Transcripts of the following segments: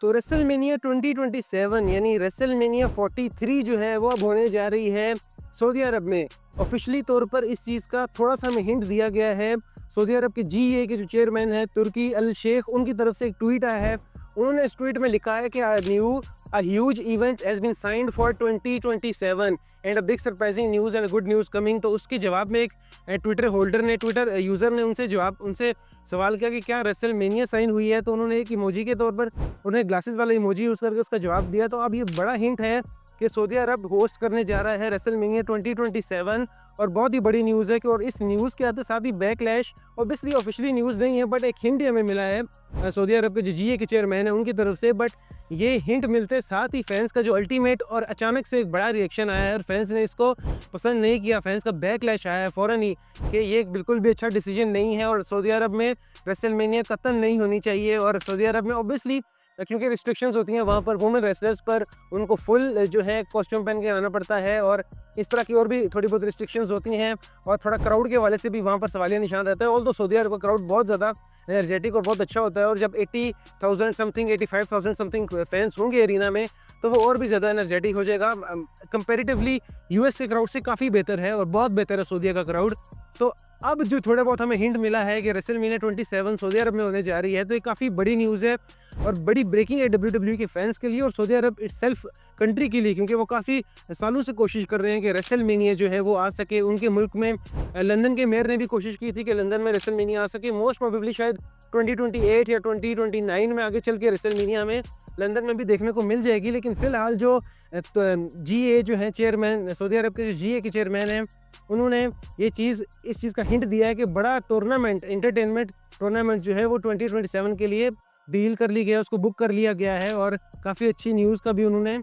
तो रेसलमेनिया 2027 यानी रेसलमेनिया 43 जो है वो अब होने जा रही है सऊदी अरब में। ऑफिशियली तौर पर इस चीज़ का थोड़ा सा हमें हिंट दिया गया है। सऊदी अरब के जीए के जो चेयरमैन है तुर्की अल शेख, उनकी तरफ से एक ट्वीट आया है। उन्होंने इस ट्वीट में लिखा है कि a huge event has been signed for 2027 and a big surprising news and a good news coming। तो उसके जवाब में एक ट्विटर यूज़र ने उनसे सवाल किया कि क्या रेसलमेनिया साइन हुई है। तो उन्होंने एक इमोजी के तौर पर उन्हें ग्लासेस वाला इमोजी यूज़ करके उसका जवाब दिया। तो अब ये बड़ा हिंट है कि सऊदी अरब होस्ट करने जा रहा है रेसलमेनिया 2027 और बहुत ही बड़ी न्यूज़ है कि और इस न्यूज़ के आते साथ ही बैकलैश, ऑब्वियसली ऑफिशियली न्यूज़ नहीं है बट एक हिंट हमें मिला है सऊदी अरब के जो जीए के चेयरमैन है उनकी तरफ से। बट ये हिंट मिलते साथ ही फैंस का जो अल्टीमेट और अचानक से एक बड़ा रिएक्शन आया है और फैंस ने इसको पसंद नहीं किया। फैंस का बैकलैश आया है फ़ौरन ही कि ये बिल्कुल भी अच्छा डिसीजन नहीं है और सऊदी अरब में रेसलमेनिया कतई नहीं होनी चाहिए। और सऊदी अरब में ऑब्वियसली क्योंकि रिस्ट्रिक्शंस होती हैं वहाँ पर वुमेन रेसलर्स पर, उनको फुल जो है कॉस्ट्यूम पहन के आना पड़ता है और इस तरह की और भी थोड़ी बहुत रिस्ट्रिक्शंस होती हैं और थोड़ा क्राउड के हवाले से भी वहाँ पर सवालिया निशान रहता है। ऑल तो सऊदी अरब का क्राउड बहुत ज़्यादा एनर्जेटिक और बहुत अच्छा होता है और जब 80,000 समथिंग 85,000 समथिंग फैंस होंगे एरिना में तो वो और भी ज़्यादा एनर्जेटिक हो जाएगा। कंपेरेटिवली यूएस के क्राउड से काफ़ी बेहतर है और बहुत बेहतर है सऊदीया का क्राउड। तो अब जो थोड़ा बहुत हमें हिंट मिला है कि रेसलमेनिया 27 सऊदी अरब में होने जा रही है, तो ये काफ़ी बड़ी न्यूज़ है और बड़ी ब्रेकिंग है डब्ल्यूडब्ल्यूई के फैंस के लिए और सऊदी अरब इटसेल्फ कंट्री के लिए, क्योंकि वो काफ़ी सालों से कोशिश कर रहे हैं कि रेसलमेनिया जो है वो आ सके उनके मुल्क में। लंदन के मेयर ने भी कोशिश की थी कि लंदन में रेसलमेनिया आ सके। मोस्ट प्रोबेबली शायद 2028 या 2029 में आगे चल के रेसलमेनिया में लंदन में भी देखने को मिल जाएगी। लेकिन फ़िलहाल जो जीए जो है चेयरमैन, सऊदी अरब के जो जीए के चेयरमैन हैं, उन्होंने इस चीज़ का हिंट दिया है कि बड़ा टूर्नामेंट, एंटरटेनमेंट टूर्नामेंट जो है वो 2027 के लिए डील कर ली गया, उसको बुक कर लिया गया है और काफ़ी अच्छी न्यूज़ का भी उन्होंने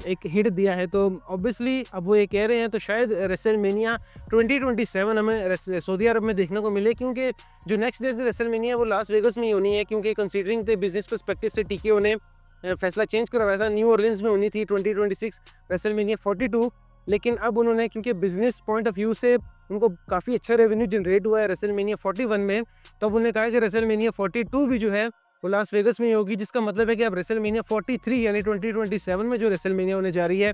एक हिंट दिया है। तो ऑब्वियसली अब वो ये कह रहे हैं तो शायद रेसलमेनिया 2027 हमें सऊदी अरब में देखने को मिले, क्योंकि जो नेक्स्ट डे रेसलमेनिया वो लास वेगस में ही होनी है, क्योंकि कंसीडरिंग द बिजनेस पर्सपेक्टिव से टीकेओ ने फैसला चेंज करवाया था। न्यू ऑरलिन्स में होनी थी 2026 रेसलमेनिया 42, लेकिन अब उन्होंने क्योंकि बिजनेस पॉइंट ऑफ व्यू से उनको काफ़ी अच्छा रेवेन्यू जनरेट हुआ है रेसलमेनिया 41 में, तो अब उन्होंने कहा कि रेसलमेनिया 42 भी जो है वो लास वेगस में ही होगी, जिसका मतलब है कि अब रेसलमेनिया 43 यानी 2027 में जो रेसलमेनिया होने जा रही है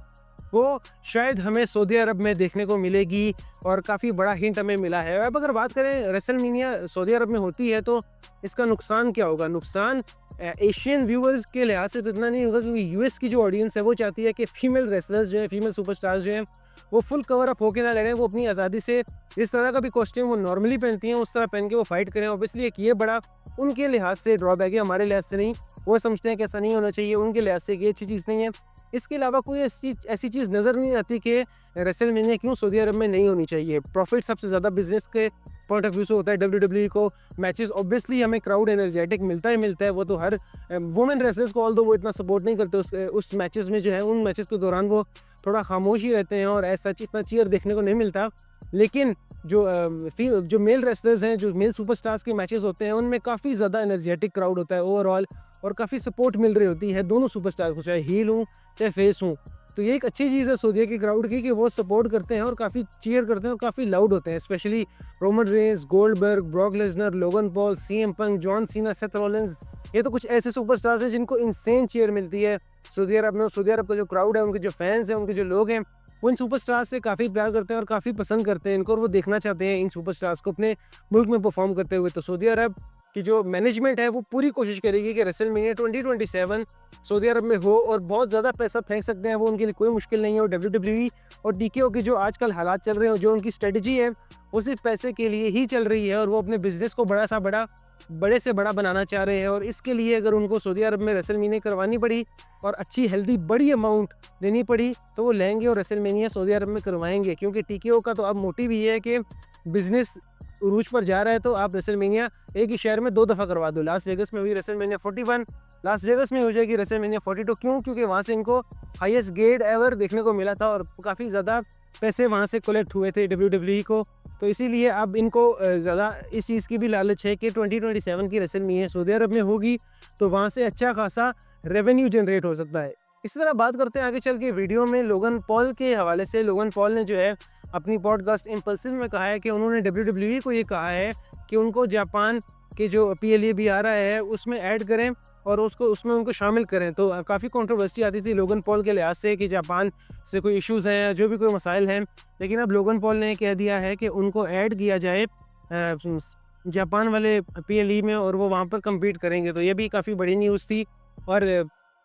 वो शायद हमें सऊदी अरब में देखने को मिलेगी और काफ़ी बड़ा हिंट हमें मिला है। अब अगर बात करें रेसलमेनिया सऊदी अरब में होती है तो इसका नुकसान क्या होगा? नुकसान एशियन व्यूअर्स के लिहाज से तो इतना नहीं होगा, क्योंकि यूएस की जो ऑडियंस है वो चाहती है कि फीमेल रेसलर्स जो है, फीमेल सुपरस्टार्स जो हैं वो फुल कवर अप होकर ना लड़ें, वो अपनी आज़ादी से इस तरह का भी कॉस्ट्यूम वो नॉर्मली पहनती हैं उस तरह पहन के वो फाइट करें। ऑब्वियसली एक ये बड़ा उनके लिहाज से ड्रॉबैक है, हमारे लिहाज से नहीं। वो समझते हैं कि ऐसा नहीं होना चाहिए, उनके लिहाज से ये अच्छी चीज़ नहीं है। इसके अलावा कोई ऐसी चीज़ नज़र नहीं आती कि रेसलमेनिया क्यों सऊदी अरब में नहीं होनी चाहिए। प्रॉफिट सबसे ज़्यादा बिजनेस के पॉइंट ऑफ व्यू से होता है डब्ल्यूडब्ल्यूई को। मैचेस ऑब्वियसली हमें क्राउड एनर्जेटिक मिलता है, वो तो हर वुमेन रेसलर्स को, ऑल्दो वो इतना सपोर्ट नहीं करते उस मैचेस में जो है, उन मैचेस के दौरान वो थोड़ा खामोश ही रहते हैं और ऐसा इतना चीयर देखने को नहीं मिलता। लेकिन जो मेल रेसलर्स हैं, जो मेल सुपरस्टार्स के मैचेस होते हैं, उनमें काफ़ी ज़्यादा एनर्जेटिक क्राउड होता है ओवरऑल और काफ़ी सपोर्ट मिल रही होती है दोनों सुपरस्टार को, चाहे हील हूँ चाहे फेस हूँ। तो ये एक अच्छी चीज़ है सऊदीया की क्राउड की कि वो सपोर्ट करते हैं और काफ़ी चीयर करते हैं और काफ़ी लाउड होते हैं। Specially Roman Reigns, Goldberg, Brock Lesnar, Logan Paul, CM Punk, John Cena, Seth Rollins, ये तो कुछ ऐसे सुपरस्टार्स हैं जिनको इंसेन चीयर मिलती है सऊदी अरब में। सऊदी अरब का जो क्राउड है, उनके जो फैंस हैं, उनके जो लोग हैं, वो इन सुपरस्टार्स से काफ़ी प्यार करते हैं और काफ़ी पसंद करते हैं इनको और वो देखना चाहते हैं इन सुपरस्टार्स को अपने मुल्क में परफॉर्म करते हुए। तो सऊदी अरब की जो मैनेजमेंट है वो पूरी कोशिश करेगी कि रेसलमेनिया 2027 सऊदी अरब में हो और बहुत ज़्यादा पैसा फेंक सकते हैं वो, उनके लिए कोई मुश्किल नहीं है। और डब्ल्यूडब्ल्यूई और टीकेओ की जो आजकल हालात चल रहे हैं, जो उनकी स्ट्रेटजी है वो सिर्फ पैसे के लिए ही चल रही है और वो अपने बिजनेस को बड़े से बड़ा बनाना चाह रहे हैं। और इसके लिए अगर उनको सऊदी अरब में रेसलमेनिया करवानी पड़ी और अच्छी हेल्दी बड़ी अमाउंट देनी पड़ी तो वो लेंगे और रेसलमेनिया सऊदी अरब में करवाएंगे, क्योंकि टीकेओ का तो अब मोटिव ही है कि बिजनेस उरूज पर जा रहा है तो आप रेसलमेनिया एक ही शहर में 2 दफ़ा करवा दो। लास वेगस में हुई रेसलमेनिया 41, लास वेगस में हो जाएगी रेसलमेनिया 42। क्यों? क्योंकि वहाँ से इनको हाईएस्ट गेट एवर देखने को मिला था और काफ़ी ज़्यादा पैसे वहाँ से कलेक्ट हुए थे डब्ल्यूडब्ल्यूई को। तो इसीलिए अब इनको ज़्यादा इस चीज़ की भी लालच है कि 2027 की रेसलमेनिया सऊदी अरब में होगी तो वहाँ से अच्छा खासा रेवेन्यू जनरेट हो सकता है। इसी तरह बात करते हैं आगे चल के वीडियो में लोगन पॉल के हवाले से। लोगन पॉल ने जो है अपनी पॉडकास्ट इम्पल्सिव में कहा है कि उन्होंने डब्ल्यूडब्ल्यूई को ये कहा है कि उनको जापान कि जो PLE भी आ रहा है उसमें ऐड करें और उसमें उनको शामिल करें। तो काफ़ी कंट्रोवर्सी आती थी लोगन पॉल के लिहाज से कि जापान से कोई इश्यूज़ हैं या जो भी कोई मसाइल हैं, लेकिन अब लोगन पॉल ने कह दिया है कि उनको ऐड किया जाए जापान वाले PLE में और वो वहाँ पर कम्पीट करेंगे। तो ये भी काफ़ी बड़ी न्यूज़ थी और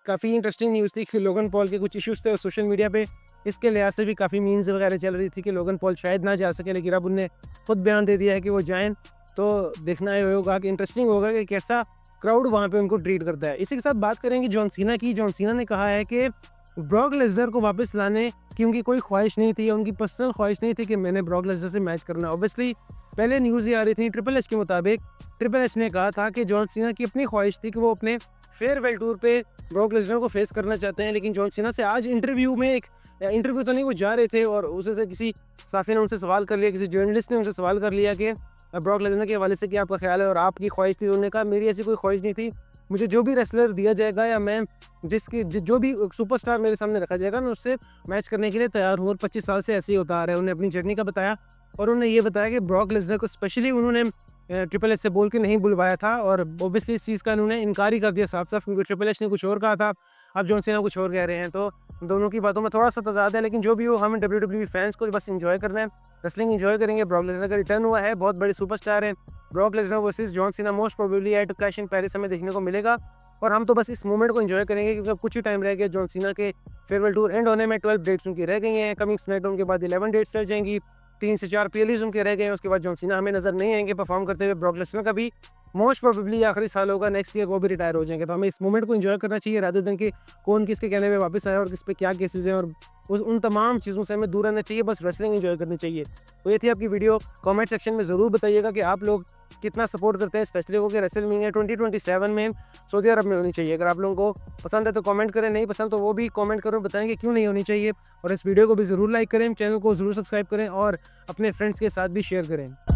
काफ़ी इंटरेस्टिंग न्यूज़ थी कि लोगन पॉल के कुछ इश्यूज़ थे और सोशल मीडिया पे इसके लिहाज से भी काफ़ी मीम्स वगैरह चल रही थी कि लोगन पॉल शायद ना जा सके, लेकिन अब उनने खुद बयान दे दिया है कि वो जाएँ। तो देखना ये होगा कि इंटरेस्टिंग होगा कि कैसा क्राउड वहाँ पे उनको ट्रीट करता है। इसी के साथ बात करेंगे जॉन सीना की। जॉन सीना ने कहा है कि ब्रॉक लेसनर को वापस लाने की उनकी कोई ख्वाहिश नहीं थी, उनकी पर्सनल ख्वाहिश नहीं थी कि मैंने ब्रॉक लेसनर से मैच करना। ऑब्वियसली पहले न्यूज़ ये आ रही थी ट्रिपल एच के मुताबिक, ट्रिपल एच ने कहा था कि जॉन सीना की अपनी ख्वाहिश थी कि वो अपने फेयरवेल टूर पे ब्रॉक लेसनर को फेस करना चाहते हैं। लेकिन जॉन सीना से आज इंटरव्यू में एक इंटरव्यू तो नहीं, वो जा रहे थे और उसे किसी साथी ने उनसे सवाल कर लिया, किसी जर्नलिस्ट ने उनसे सवाल कर लिया कि ब्रॉक लेसनर के हवाले से क्या आपका ख्याल है और आपकी ख्वाहिश थी। उन्होंने कहा मेरी ऐसी कोई ख्वाहिश नहीं थी, मुझे जो भी रेसलर दिया जाएगा या मैं जो भी सुपरस्टार मेरे सामने रखा जाएगा मैं उससे मैच करने के लिए तैयार हूँ। और 25 साल से ऐसे ही होता आ रहा है। उन्होंने अपनी जर्नी का बताया और उन्होंने ये बताया कि ब्रॉक लेसनर को स्पेशली उन्होंने ट्रिपल एच से बोल के नहीं बुलवाया था और ओबियसली इस चीज़ का उन्होंने इनकार ही कर दिया साफ साफ, क्योंकि ट्रिपल एच ने कुछ और कहा था, अब जॉन सीना कुछ और कह रहे हैं। तो दोनों की बातों में थोड़ा सा तजाद है, लेकिन जो भी हो हमें WWE फैंस को बस इंजॉय करना है, रेसलिंग इंजॉय करेंगे। ब्रॉक लेसनर का रिटर्न हुआ है, बहुत बड़े सुपरस्टार हैं। Brock Lesnar versus John Cena most probably eight clash in Paris हमें देखने को मिलेगा और हम तो बस इस मोमेंट को एंजॉय करेंगे क्योंकि अब कुछ ही टाइम रह गया जॉन सीना के फेयरवेल टूर एंड होने में। 12 डेट्स उनकी रह गई हैं, कमिंग स्मैकडाउन के बाद 11 डेट्स रह जाएंगी, 3 से 4 PLEs उनके रह गए हैं। उसके बाद जॉन सीना हमें नजर नहीं आएंगे परफॉर्म करते हुए। ब्रॉक लेसनर का भी मोस्ट प्रोबेबली आखिरी साल होगा, नेक्स्ट ईयर वो भी रिटायर हो जाएंगे। तो हमें इस मोमेंट को एंजॉय करना चाहिए रादर देन कि कौन किसके कहने पे वापस आया और किस पे क्या केसेस हैं, और उन तमाम चीज़ों से हमें दूर रहना चाहिए, बस रेसलिंग एंजॉय करनी चाहिए। तो ये थी आपकी वीडियो। कमेंट सेक्शन में ज़रूर बताइएगा कि आप लोग कितना सपोर्ट करते हैं इस फैसले को कि रेसलमेनिया 2027 में सऊदी अरब में होनी चाहिए। अगर आप लोगों को पसंद है तो कमेंट करें, नहीं पसंद तो वो भी कमेंट करो, बताएं कि क्यों नहीं होनी चाहिए। और इस वीडियो को भी ज़रूर लाइक करें, चैनल को ज़रूर सब्सक्राइब करें और अपने फ्रेंड्स के साथ भी शेयर करें।